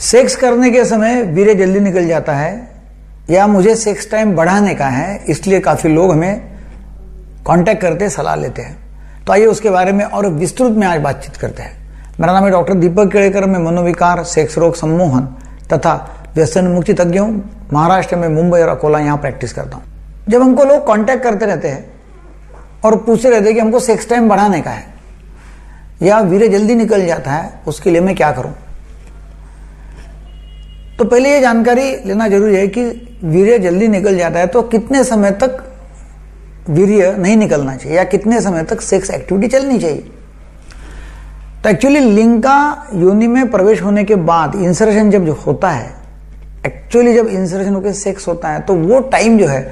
Sex करने के समय वीर्य जल्दी निकल जाता है या मुझे सेक्स टाइम बढ़ाने का है, इसलिए काफी लोग हमें कांटेक्ट करते सलाह लेते हैं। तो आइए उसके बारे में और विस्तृत में आज बातचीत करते हैं। मेरा नाम है डॉक्टर दीपक केड़ेकर। मैं मनोविकार, सेक्स रोग सम्मोहन तथा व्यसन मुक्ति तज्ञ हूं। महाराष्ट्र में मुंबई और अकोला यहां प्रैक्टिस करता हूं। जब हमको लोग कांटेक्ट करते रहते हैं और पूछते रहते हैं कि हमको सेक्स टाइम बढ़ाने का है या वीर्य जल्दी निकल जाता है, उसके लिए मैं क्या करूं, तो पहले ये जानकारी लेना जरूरी है कि वीर्य जल्दी निकल जाता है तो कितने समय तक वीर्य नहीं निकलना चाहिए या कितने समय तक सेक्स एक्टिविटी चलनी चाहिए। तो एक्चुअली लिंग का योनि में प्रवेश होने के बाद इंसर्शन जब जो होता है, एक्चुअली जब इंसर्शन होकर सेक्स होता है तो वो टाइम जो है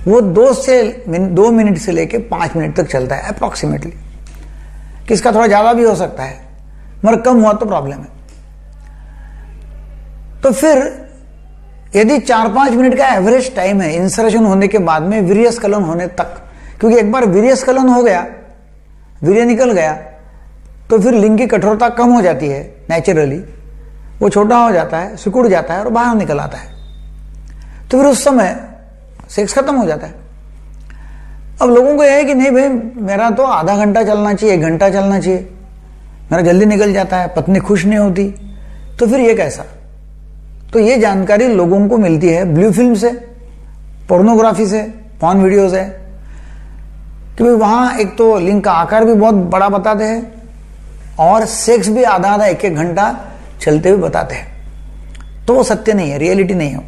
वो 2 मिनट से लेकर 5 मिनट तक चलता है अप्रोक्सीमेटली। किसका थोड़ा ज्यादा भी हो सकता है, मगर कम हुआ तो प्रॉब्लम है। तो फिर यदि 4-5 मिनट का एवरेज टाइम है इंसर्शन होने के बाद में वीर्यस्खलन होने तक, क्योंकि एक बार वीर्यस्खलन हो गया, वीर्य निकल गया, तो फिर लिंग की कठोरता कम हो जाती है नेचुरली, वो छोटा हो जाता है, सिकुड़ जाता है और बाहर निकल आता है। तो फिर उस समय सेक्स खत्म हो जाता है। अब लोगों को यह है कि नहीं भाई, मेरा तो आधा घंटा चलना चाहिए, 1 घंटा चलना चाहिए, मेरा जल्दी निकल जाता है, पत्नी खुश नहीं होती, तो फिर ये कैसा। तो ये जानकारी लोगों को मिलती है ब्लू फिल्म से, पोर्नोग्राफी से, पॉर्न वीडियो से, कि भाई वहां एक तो लिंग का आकार भी बहुत बड़ा बताते हैं और सेक्स भी आधा 1-1 घंटा चलते हुए बताते हैं। तो वो सत्य नहीं है, रियलिटी नहीं है।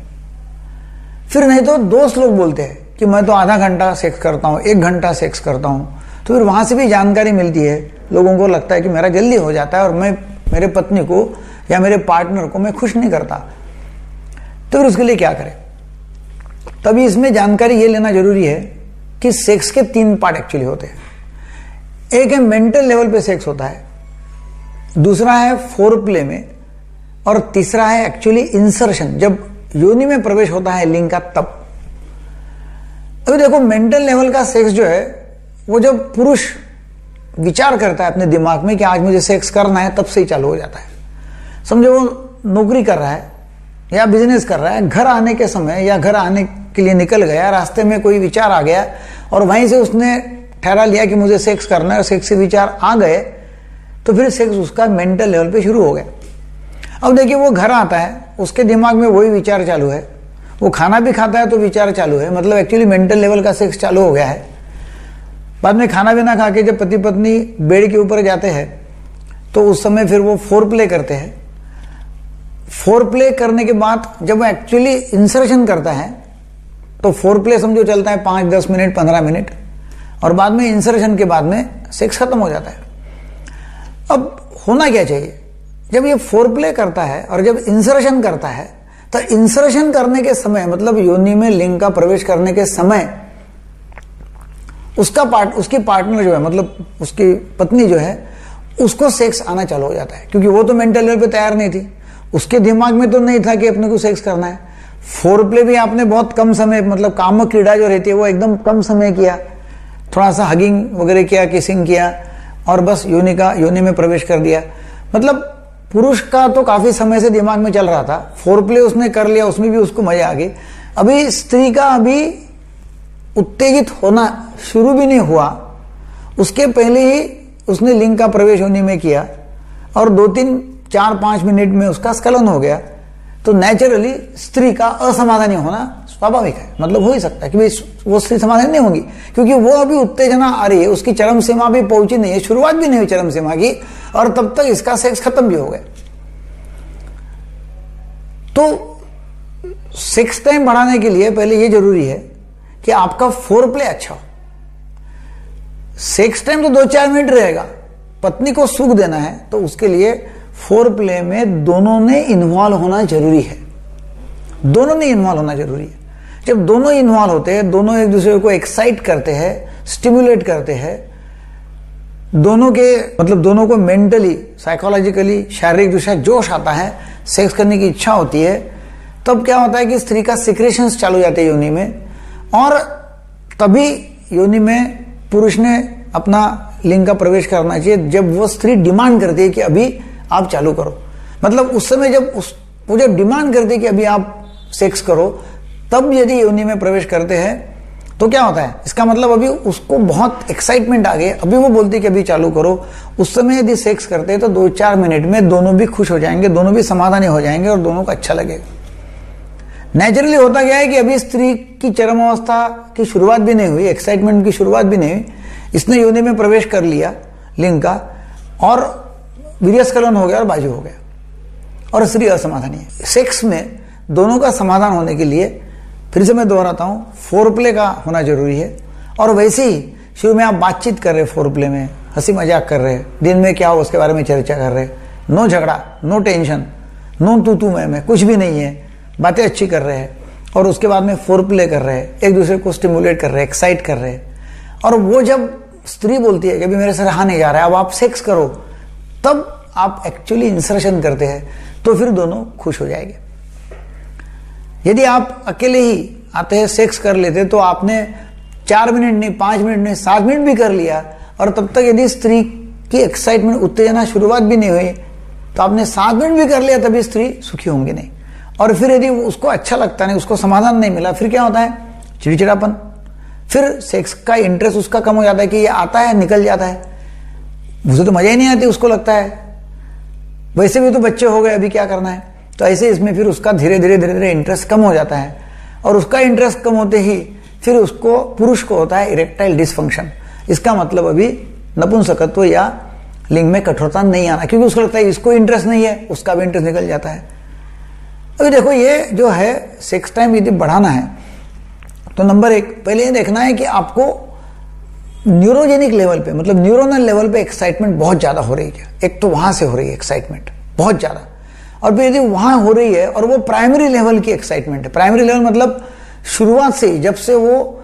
फिर नहीं तो दोस्त लोग बोलते हैं कि मैं तो आधा घंटा सेक्स करता हूं, 1 घंटा सेक्स करता हूं, तो फिर वहां से भी जानकारी मिलती है। लोगों को लगता है कि मेरा जल्दी हो जाता है और मैं मेरे पत्नी को या मेरे पार्टनर को मैं खुश नहीं करता, तो फिर उसके लिए क्या करें। तभी इसमें जानकारी ये लेना जरूरी है कि सेक्स के 3 पार्ट एक्चुअली होते हैं। एक है मेंटल लेवल पे सेक्स होता है, दूसरा है फोरप्ले में, और तीसरा है एक्चुअली इंसर्शन, जब योनि में प्रवेश होता है लिंग का तब। अभी देखो मेंटल लेवल का सेक्स जो है वो जब पुरुष विचार करता है अपने दिमाग में कि आज मुझे सेक्स करना है, तब से ही चालू हो जाता है। समझो वो नौकरी कर रहा है या बिजनेस कर रहा है, घर आने के समय या घर आने के लिए निकल गया, रास्ते में कोई विचार आ गया और वहीं से उसने ठहरा लिया कि मुझे सेक्स करना है और सेक्स से विचार आ गए, तो फिर सेक्स उसका मेंटल लेवल पे शुरू हो गया। अब देखिए वो घर आता है, उसके दिमाग में वही विचार चालू है, वो खाना भी खाता है तो विचार चालू है, मतलब एक्चुअली मेंटल लेवल का सेक्स चालू हो गया है। बाद में खाना भी ना खा के जब पति पत्नी बेड के ऊपर जाते हैं तो उस समय फिर वो फोरप्ले करते हैं। फोरप्ले करने के बाद जब वो एक्चुअली इंसर्शन करता है तो फोरप्ले समझो चलता है 5-10 मिनट, 15 मिनट, और बाद में इंसर्शन के बाद में सेक्स खत्म हो जाता है। अब होना क्या चाहिए, जब ये फोरप्ले करता है और जब इंसर्शन करता है, तो इंसर्शन करने के समय मतलब योनि में लिंग का प्रवेश करने के समय उसकी पार्टनर जो है, मतलब उसकी पत्नी जो है, उसको सेक्स आना चालू हो जाता है, क्योंकि वो तो मेंटल लेवल पे तैयार नहीं थी, उसके दिमाग में तो नहीं था कि अपने को सेक्स करना है। फोरप्ले भी आपने बहुत कम समय, मतलब कामक क्रीड़ा जो रहती है वो एकदम कम समय किया, थोड़ा सा हगिंग वगैरह किया, किसिंग किया और बस योनि में प्रवेश कर दिया। मतलब पुरुष का तो काफी समय से दिमाग में चल रहा था, फोरप्ले उसने कर लिया, उसमें भी उसको मजा आ गई। अभी स्त्री का अभी उत्तेजित होना शुरू भी नहीं हुआ, उसके पहले ही उसने लिंग का प्रवेश योनि में किया और 2-3-4-5 मिनट में उसका स्खलन हो गया, तो नेचुरली स्त्री का असमाधानी होना स्वाभाविक है। मतलब हो ही सकता है कि भाई वो स्त्री समाधान नहीं होगी, क्योंकि वो अभी उत्तेजना आ रही है, उसकी चरम सीमा भी पहुंची नहीं है, शुरुआत भी नहीं हुई चरम सीमा की, और तब तक इसका सेक्स खत्म भी हो गया। तो सेक्स टाइम बढ़ाने के लिए पहले ये जरूरी है कि आपका फोरप्ले अच्छा हो। सेक्स टाइम तो 2-4 मिनट रहेगा, पत्नी को सुख देना है तो उसके लिए फोरप्ले में दोनों ने इन्वॉल्व होना जरूरी है। दोनों ने इन्वॉल्व होना जरूरी है। जब दोनों इन्वॉल्व होते हैं, दोनों एक दूसरे को एक्साइट करते हैं, स्टिमुलेट करते हैं, दोनों को मेंटली, साइकोलॉजिकली, शारीरिक दृष्टि जोश आता है, सेक्स करने की इच्छा होती है, तब क्या होता है कि स्त्री का सिक्रेशंस चालू हो जाते हैं योनि में, और तभी योनि में पुरुष ने अपना लिंग का प्रवेश करना चाहिए जब वो स्त्री डिमांड करती है कि अभी आप चालू करो। मतलब उस समय जब वो जब डिमांड करती है कि अभी आप सेक्स करो, तब यदि योनि में प्रवेश करते हैं तो क्या होता है, इसका मतलब अभी उसको बहुत एक्साइटमेंट आ गई, अभी वो बोलती है कि अभी चालू करो। उस समय यदि सेक्स करते हैं तो 2-4 मिनट में दोनों भी खुश हो जाएंगे, दोनों भी समाधानी हो जाएंगे और दोनों को अच्छा लगेगा। नेचुरली होता क्या है कि अभी स्त्री की चरम अवस्था की शुरुआत भी नहीं हुई, एक्साइटमेंट की शुरुआत भी नहीं हुई, इसने योनि में प्रवेश कर लिया लिंग का, और वीर्यस्खलन हो गया और बाजू हो गया, और स्त्री असमाधानी है। सेक्स में दोनों का समाधान होने के लिए, फिर से मैं दोहराता हूं, फोरप्ले का होना जरूरी है। और वैसे ही शुरू में आप बातचीत कर रहे, फोरप्ले में हंसी मजाक कर रहे, दिन में क्या हो उसके बारे में चर्चा कर रहे, नो झगड़ा, नो टेंशन, नो तू मैं, कुछ भी नहीं है, बातें अच्छी कर रहे हैं, और उसके बाद में फोरप्ले कर रहे हैं, एक दूसरे को स्टिमुलेट कर रहे हैं, एक्साइट कर रहे हैं। और वो जब स्त्री बोलती है कि अभी मेरे से रहा नहीं जा रहा है, अब आप सेक्स करो, तब आप एक्चुअली इंसर्शन करते हैं, तो फिर दोनों खुश हो जाएंगे। यदि आप अकेले ही आते हैं, सेक्स कर लेते, तो आपने 4 मिनट नहीं, 5 मिनट नहीं, 7 मिनट भी कर लिया, और तब तक यदि स्त्री की एक्साइटमेंट, उत्तेजना शुरुआत भी नहीं हुई, तो आपने 7 मिनट भी कर लिया, तभी स्त्री सुखी होंगी नहीं। और फिर यदि उसको अच्छा लगता नहीं, उसको समाधान नहीं मिला, फिर क्या होता है, चिड़चिड़ापन, फिर सेक्स का इंटरेस्ट उसका कम हो जाता है कि ये आता है निकल जाता है, मुझे तो मजा ही नहीं आती, उसको लगता है वैसे भी तो बच्चे हो गए, अभी क्या करना है। तो ऐसे इसमें फिर उसका धीरे धीरे इंटरेस्ट कम हो जाता है, और उसका इंटरेस्ट कम होते ही फिर उसको, पुरुष को होता है इरेक्टाइल डिसफंक्शन। इसका मतलब अभी नपुंसकत्व या लिंग में कठोरता नहीं आना, क्योंकि उसको लगता है इसको इंटरेस्ट नहीं है, उसका भी इंटरेस्ट निकल जाता है। अभी देखो, ये जो है सेक्स टाइम यदि बढ़ाना है, तो नंबर 1 पहले ये देखना है कि आपको न्यूरोजेनिक लेवल पे, मतलब न्यूरोनल लेवल पे एक्साइटमेंट बहुत ज्यादा हो रही है। एक तो वहां से हो रही है एक्साइटमेंट बहुत ज्यादा, और फिर यदि वहां हो रही है और वो प्राइमरी लेवल की एक्साइटमेंट है, प्राइमरी लेवल मतलब शुरुआत से, जब से वो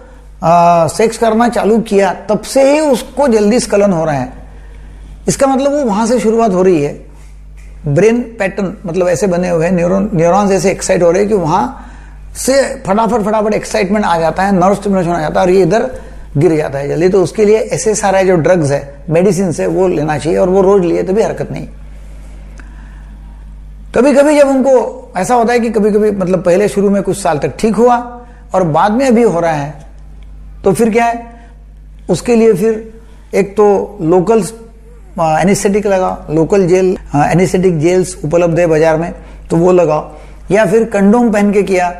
सेक्स करना चालू किया तब से ही उसको जल्दी स्खलन हो रहा है, इसका मतलब वो वहां से शुरुआत हो रही है। ब्रेन पैटर्न मतलब ऐसे बने हुए हैं, न्यूरॉन्स ऐसे एक्साइट हो रहे हैं कि वहां से फटाफट एक्साइटमेंट आ जाता है, नर्व स्टिमुलेशन आ जाता है, और ये इधर गिर जाता है जल्दी। तो उसके लिए SSRI जो ड्रग्स है, मेडिसिन है, वो लेना चाहिए, और वो रोज लिए तभी हरकत नहीं। कभी कभी जब उनको ऐसा होता है कि कभी कभी मतलब पहले शुरू में कुछ साल तक ठीक हुआ और बाद में अभी हो रहा है, तो फिर क्या है, उसके लिए फिर एक तो लोकल एनेस्थेटिक लगाओ, लोकल जेल, एनेस्थेटिक जेल्स उपलब्ध है बाजार में, तो वो लगाओ, या फिर कंडोम पहन के किया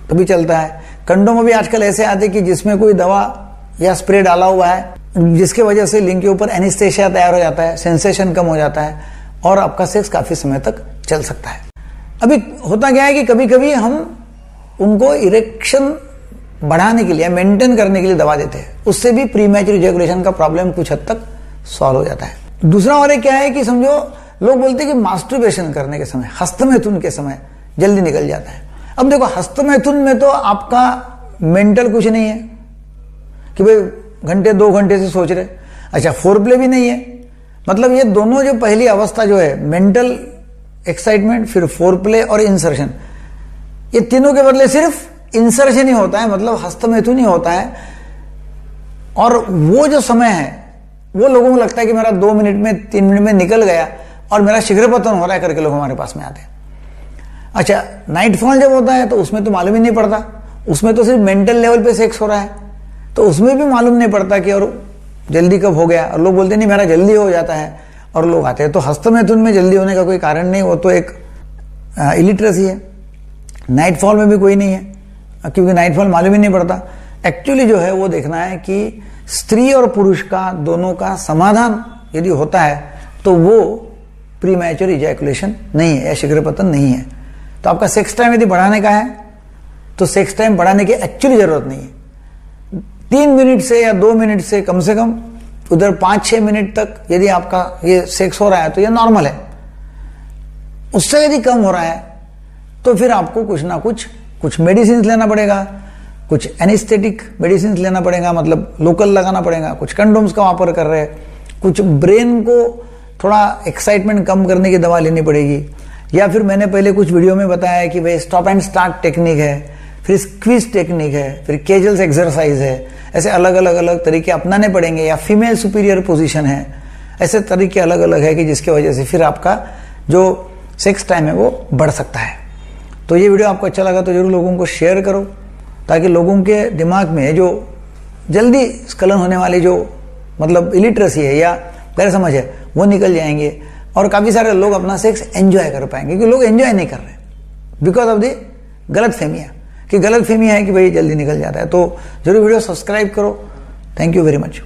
तो भी चलता है। कंडोम अभी आजकल ऐसे आते कि जिसमें कोई दवा या स्प्रे डाला हुआ है, जिसके वजह से लिंग के ऊपर एनेस्थेशिया तैयार हो जाता है, सेंसेशन कम हो जाता है, और आपका सेक्स काफी समय तक चल सकता है। अभी होता क्या है कि कभी कभी हम उनको इरेक्शन बढ़ाने के लिए, मेंटेन करने के लिए दवा देते हैं, उससे भी प्रीमैच्योर इजैकुलेशन का प्रॉब्लम कुछ हद तक सॉल्व हो जाता है। दूसरा और क्या है कि समझो, लोग बोलते हैं कि मास्टरबेशन करने के समय, हस्तमैथुन के समय जल्दी निकल जाता है। अब देखो, हस्तमैथुन में तो आपका मेंटल कुछ नहीं है कि भाई घंटे 2 घंटे से सोच रहे, अच्छा फोरप्ले भी नहीं है, मतलब ये दोनों जो पहली अवस्था जो है, मेंटल एक्साइटमेंट, फिर फोरप्ले और इंसर्शन, ये तीनों के बदले सिर्फ इंसर्शन ही होता है, मतलब हस्तमैथुन ही होता है। और वो जो समय है, वो लोगों को लगता है कि मेरा 2 मिनट में 3 मिनट में निकल गया और मेरा शीघ्रपतन हो रहा है करके लोग हमारे पास में आते हैं। अच्छा, नाइटफॉल जब होता है तो उसमें तो मालूम ही नहीं पड़ता, उसमें तो सिर्फ मेंटल लेवल पे सेक्स हो रहा है, तो उसमें भी मालूम नहीं पड़ता कि और जल्दी कब हो गया, और लोग बोलते नहीं मेरा जल्दी हो जाता है, और लोग आते हैं। तो हस्तमैथुन में जल्दी होने का कोई कारण नहीं, वो तो एक इलिटरेसी है। नाइटफॉल में भी कोई नहीं है, क्योंकि नाइटफॉल मालूम ही नहीं पड़ता। एक्चुअली जो है वो देखना है कि स्त्री और पुरुष का दोनों का समाधान यदि होता है तो वो प्रीमैच्योर इजैकुलेशन नहीं है या शीघ्रपतन नहीं है। तो आपका सेक्स टाइम यदि बढ़ाने का है तो सेक्स टाइम बढ़ाने की एक्चुअली जरूरत नहीं है। 3 मिनट से या 2 मिनट से कम उधर 5-6 मिनट तक यदि आपका ये सेक्स हो रहा है तो ये नॉर्मल है। उससे यदि कम हो रहा है तो फिर आपको कुछ ना कुछ मेडिसिन लेना पड़ेगा, कुछ एनेस्थेटिक मेडिसिन लेना पड़ेगा, मतलब लोकल लगाना पड़ेगा, कुछ कंडोम्स का वापर कर रहे हैं, कुछ ब्रेन को थोड़ा एक्साइटमेंट कम करने की दवा लेनी पड़ेगी, या फिर मैंने पहले कुछ वीडियो में बताया कि भाई स्टॉप एंड स्टार्ट टेक्निक है, फिर स्क्वीज टेक्निक है, फिर केजल्स एक्सरसाइज है, ऐसे अलग अलग तरीके अपनाने पड़ेंगे, या फीमेल सुपीरियर पोजीशन है, ऐसे तरीके अलग अलग है कि जिसकी वजह से फिर आपका जो सेक्स टाइम है वो बढ़ सकता है। तो ये वीडियो आपको अच्छा लगा तो जरूर लोगों को शेयर करो, ताकि लोगों के दिमाग में जो जल्दी स्खलन होने वाली जो मतलब इलिटरेसी है या गैर समझ है वो निकल जाएंगे, और काफ़ी सारे लोग अपना सेक्स एंजॉय कर पाएंगे, क्योंकि लोग एंजॉय नहीं कर रहे बिकॉज ऑफ दी गलत फहमियाँ, कि गलत फहमी है कि भाई जल्दी निकल जाता है। तो जरूर वीडियो सब्सक्राइब करो। Thank you very much.